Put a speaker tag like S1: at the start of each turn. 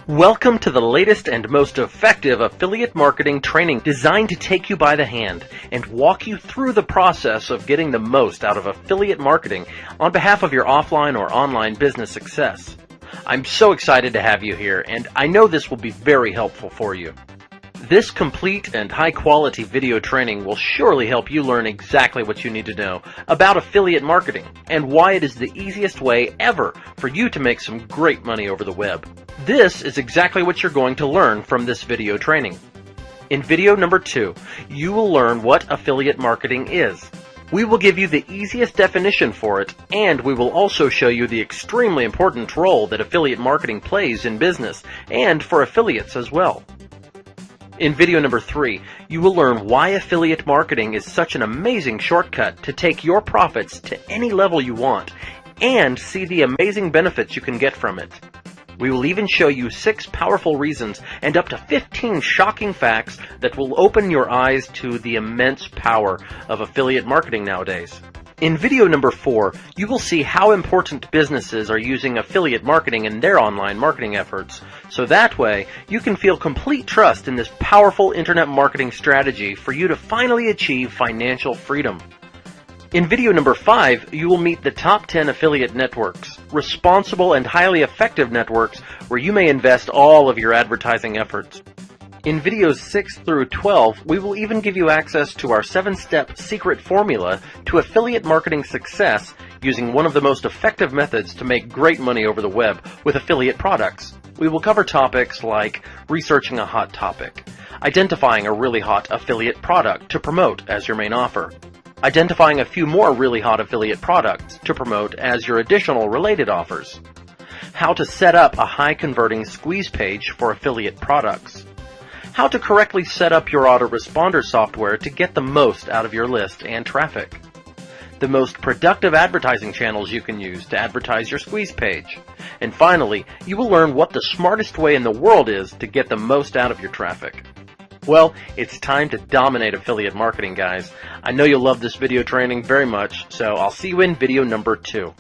S1: Welcome to the latest and most effective affiliate marketing training designed to take you by the hand and walk you through the process of getting the most out of affiliate marketing on behalf of your offline or online business success. I'm so excited to have you here, and I know this will be very helpful for you. This complete and high-quality video training will surely help you learn exactly what you need to know about affiliate marketing and why it is the easiest way ever for you to make some great money over the web. This is exactly what you're going to learn from this video training. In video number 2, you will learn what affiliate marketing is. We will give you the easiest definition for it, and we will also show you the extremely important role that affiliate marketing plays in business and for affiliates as well. In video number 3, you will learn why affiliate marketing is such an amazing shortcut to take your profits to any level you want and see the amazing benefits you can get from it. We will even show you 6 powerful reasons and up to 15 shocking facts that will open your eyes to the immense power of affiliate marketing nowadays. In video number 4, you will see how important businesses are using affiliate marketing in their online marketing efforts, so that way you can feel complete trust in this powerful internet marketing strategy for you to finally achieve financial freedom. In video number 5, you will meet the top 10 affiliate networks, responsible and highly effective networks where you may invest all of your advertising efforts. In videos 6 through 12, we will even give you access to our 7-step secret formula to affiliate marketing success using one of the most effective methods to make great money over the web with affiliate products. We will cover topics like researching a hot topic, identifying a really hot affiliate product to promote as your main offer, identifying a few more really hot affiliate products to promote as your additional related offers, how to set up a high-converting squeeze page for affiliate products, how to correctly set up your autoresponder software to get the most out of your list and traffic, the most productive advertising channels you can use to advertise your squeeze page, and finally, you will learn what the smartest way in the world is to get the most out of your traffic. Well, it's time to dominate affiliate marketing, guys. I know you'll love this video training very much, so I'll see you in video number 2.